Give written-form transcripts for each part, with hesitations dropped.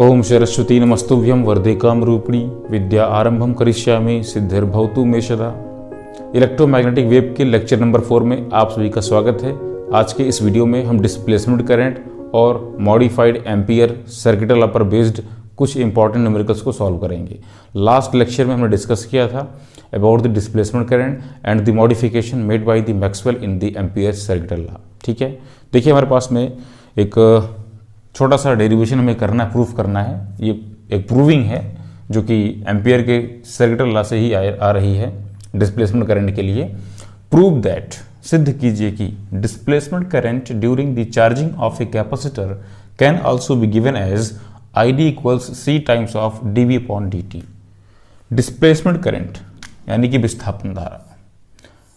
ओम सरस्वती नमस्तुभ्यं वरदे कामरूपिणी विद्या आरंभम करिष्यामि सिद्धिर्भवतु मे सदा। इलेक्ट्रोमैग्नेटिक वेव के लेक्चर नंबर 4 में आप सभी का स्वागत है। आज के इस वीडियो में हम डिस्प्लेसमेंट करंट और मॉडिफाइड एम्पियर सर्किट लॉ पर बेस्ड कुछ इंपॉर्टेंट न्यूमेरिकल्स को सॉल्व करेंगे। लास्ट लेक्चर में हमने डिस्कस किया था about the displacement current and the modification made by the Maxwell in the ampere circuit law. ठीक है, देखिए हमारे पास में एक छोटा सा डेरिवेशन हमें करना है, प्रूफ करना है। ये एक प्रूविंग है जो कि एम्पियर के सर्किट लॉ से ही आ रही है डिस्प्लेसमेंट करंट के लिए। प्रूव दैट, सिद्ध कीजिए कि displacement current during the charging of a capacitor can also be given as ID equals C times of dV upon dt। Displacement current यानी कि विस्थापन धारा।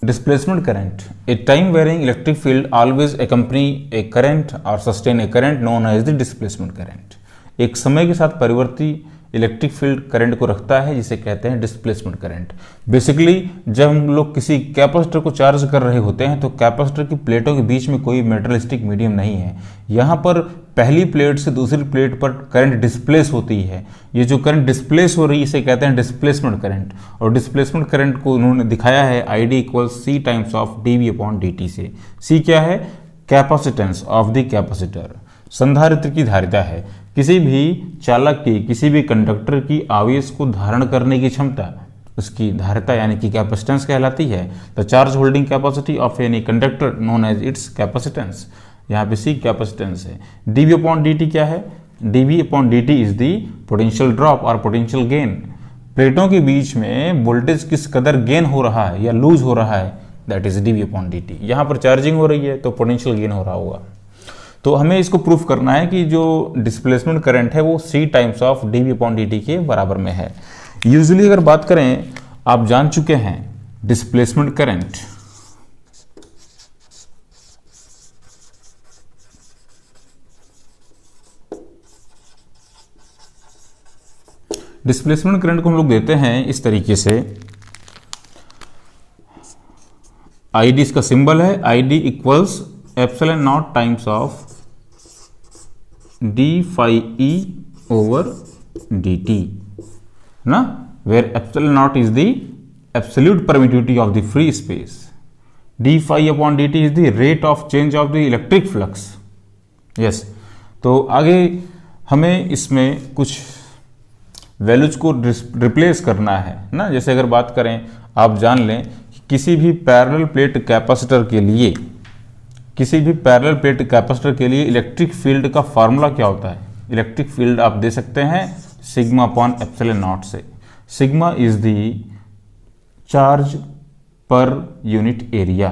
Displacement current, a time varying electric field always accompany a current or sustain a current known as the displacement current। एक समय के साथ परिवर्ती electric field current को रखता है जिसे कहते हैं डिस्प्लेसमेंट करंट। बेसिकली जब हम लोग किसी कैपेसिटर को चार्ज कर रहे होते हैं तो कैपेसिटर की प्लेटों के बीच में कोई मेटलिस्टिक मीडियम नहीं है। यहाँ पर पहली प्लेट से दूसरी प्लेट पर करंट डिस्प्लेस होती है। ये जो करंट डिस्प्लेस हो रही है इसे कहते हैं डिस्प्लेसमेंट करंट। और डिस्प्लेसमेंट करंट को उन्होंने दिखाया है ID equals C times of dV upon dt से। C क्या है? कैपेसिटेंस ऑफ द कैपेसिटर, संधारित्र की धारिता है। किसी भी चालक की, किसी भी कंडक्टर की आवेश को धारण करने की क्षमता उसकी धारिता यानी कि कैपेसिटेंस कहलाती है। The charge holding capacity of any conductor known as its capacitance. यहाँ पे C कैपेसिटेंस है। dV अपॉन dt क्या है? dV upon dt is the potential drop और पोटेंशियल गेन। प्लेटों के बीच में वोल्टेज किस कदर गेन हो रहा है या लूज हो रहा है, that is dV upon dt। यहाँ पर चार्जिंग हो रही है तो पोटेंशियल गेन हो रहा होगा। तो हमें इसको प्रूफ करना है कि जो डिस्प्लेसमेंट करंट है वो C times of dV upon dt के बराबर में है। यूजुअली अगर बात करें, आप जान चुके हैं डिस्प्लेसमेंट करंट को हम लोग देते हैं इस तरीके से। ID इसका सिंबल है, ID equals epsilon naught times of d phi e over dt ना, where epsilon naught is the absolute permittivity of the free space. d phi upon dt is the rate of change of the electric flux. Yes, तो आगे हमें इसमें कुछ values को replace करना है ना। जैसे अगर बात करें, आप जान लें कि किसी भी पैरेलल प्लेट कैपेसिटर के लिए इलेक्ट्रिक फील्ड का फार्मूला क्या होता है। इलेक्ट्रिक फील्ड आप दे सकते हैं सिग्मा अपॉन एप्सिलॉन नॉट से। Sigma is the charge per unit area,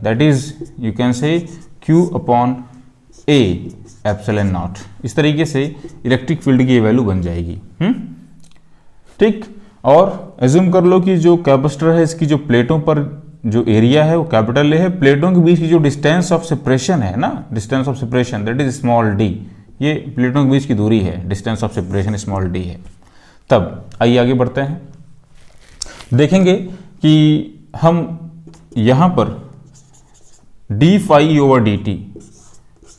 that is you can say Q upon A epsilon not. इस तरीके से इलेक्ट्रिक फील्ड की ये वैल्यू बन जाएगी। ठीक, और एज्यूम कर लो कि जो कैपेसिटर है इसकी जो प्लेटों पर जो एरिया है वो कैपिटल A है। प्लेटों के बीच की जो डिस्टेंस ऑफ सेपरेशन है ना, distance of separation that is small d। ये प्लेटों के बीच की दूरी है, distance of separation small d है। तब आइए आगे बढ़ते हैं, देखेंगे कि हम यहां पर d phi e over dt,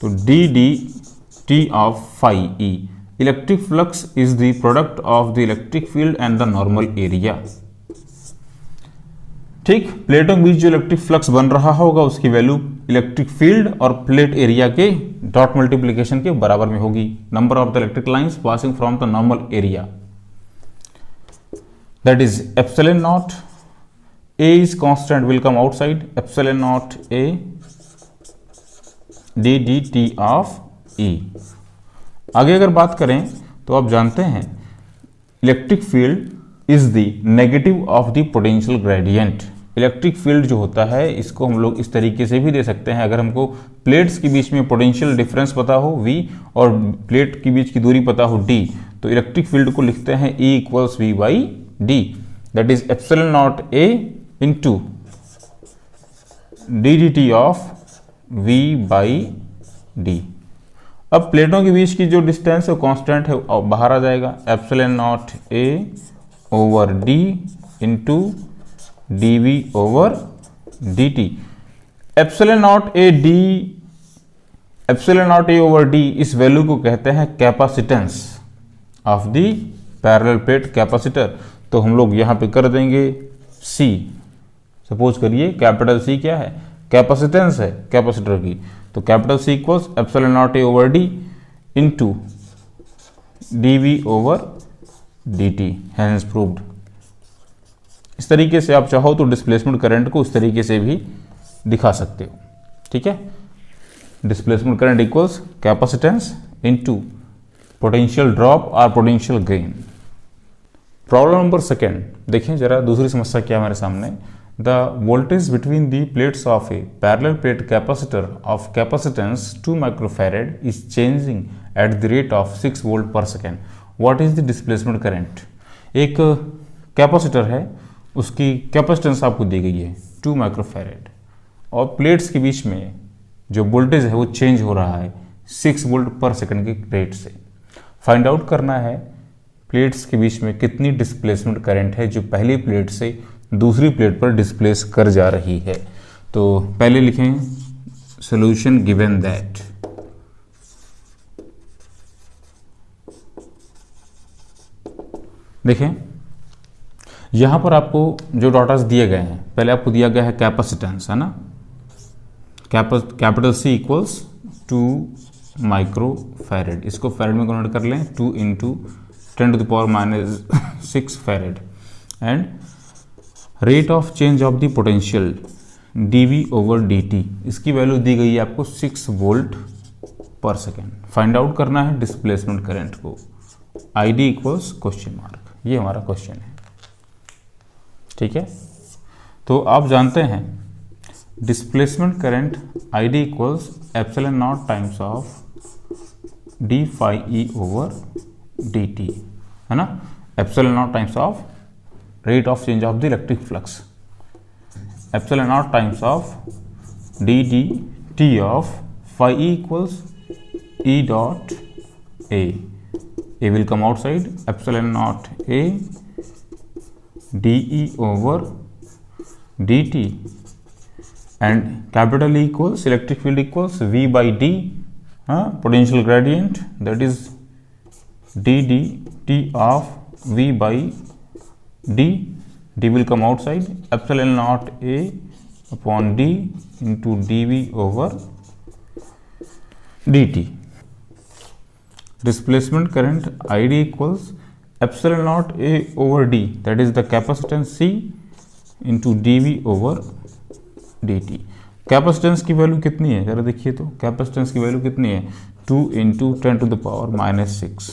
तो dt of phi e, electric flux is the product of the electric field and the normal area. ठीक, प्लेटों के बीच जो इलेक्ट्रिक फ्लक्स बन रहा होगा उसकी वैल्यू इलेक्ट्रिक फील्ड और प्लेट एरिया के डॉट मल्टीप्लिकेशन के बराबर में होगी। Number of the electric lines passing from the normal area, that is epsilon not. A is constant, will come outside, epsilon not A dt of E। आगे अगर बात करें तो आप जानते हैं electric field is the negative of the potential gradient. Electric field जो होता है इसको हम लोग इस तरीके से भी दे सकते हैं। अगर हमको प्लेट्स के बीच में पोटेंशियल डिफरेंस पता हो V और प्लेट के बीच की दूरी पता हो d, तो इलेक्ट्रिक फील्ड को लिखते हैं E equals V by d, that is epsilon not A into dt of V by d। अब प्लेटों के बीच की जो डिस्टेंस है कांस्टेंट है, बाहर आ जाएगा epsilon not A over d into dV over dt। Epsilon not A d epsilon naught A over D, इस वैल्यू को कहते हैं capacitance of the parallel plate capacitor. तो हम लोग यहां पे कर देंगे सी। सपोज करिए कैपिटल सी क्या है, कैपेसिटेंस है कैपेसिटर की, तो capital C equals epsilon naught A over d into d V over dt, hence proved. इस तरीके से आप चाहो तो डिस्प्लेसमेंट करंट को उस तरीके से भी दिखा सकते हो। ठीक है, displacement current equals capacitance into potential drop और potential gain. Problem number second देखें जरा, दूसरी समस्या क्या हमारे सामने। The voltage between the plates of a parallel plate capacitor of capacitance 2 microfarad is changing at the rate of 6 volt per second. What is the displacement current. एक capacitor है, उसकी कैपेसिटेंस आपको दी गई है 2 माइक्रोफैरेड और प्लेट्स के बीच में जो वोल्टेज है वो चेंज हो रहा है 6 वोल्ट पर सेकंड के रेट से। फाइंड आउट करना है प्लेट्स के बीच में कितनी डिस्प्लेसमेंट करंट है जो पहली प्लेट से दूसरी प्लेट पर डिस्प्लेस कर जा रही है। तो पहले लिखें सॉल्यूशन गिवन दैट देखें यहां पर आपको जो डाटास दिए गए हैं, पहले आपको दिया गया है कैपेसिटेंस, है ना, कैपिटल सी इक्वल्स 2 माइक्रोफैरेड, इसको फैरेड में कन्वर्ट कर लें 2 into 10⁻⁻6 farad and rate of change of the potential dV over dt, इसकी वैल्यू दी गई है आपको 6 volt per second. Find out करना है डिस्प्लेसमेंट करंट को, ID इक्वल्स क्वेश्चन मार्क, ये हमारा क्वेश्चन है। ठीक है, तो आप जानते हैं displacement current ID equals epsilon naught times of d phi e over dt, है ना, epsilon naught times of rate of change of the electric flux, epsilon naught times of d dt of phi e equals E dot A will come outside, epsilon naught A dE over dt and capital E equals electric field equals V by D, potential gradient that is d dt of V by D, D will come outside, epsilon naught A upon D into dV over dt. Displacement current ID equals epsilon naught A over D, that is the capacitance C into dV over dt. Capacitance की value कितनी है जरा देखिए, तो capacitance की value कितनी है 2 into 10⁻⁻6,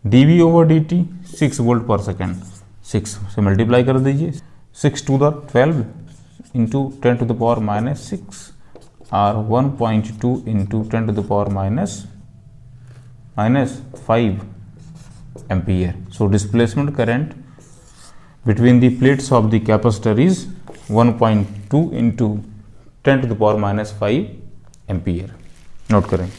dV over dt 6 volt per second, 6 से मल्टीप्लाई कर दीजिए, 6 to the 12 इंटू 10⁻⁻6 और 1.2 into 10⁻⁻5 ampere. So displacement current between the plates of the capacitor is 1.2 into 10⁻⁵ ampere. Note करें।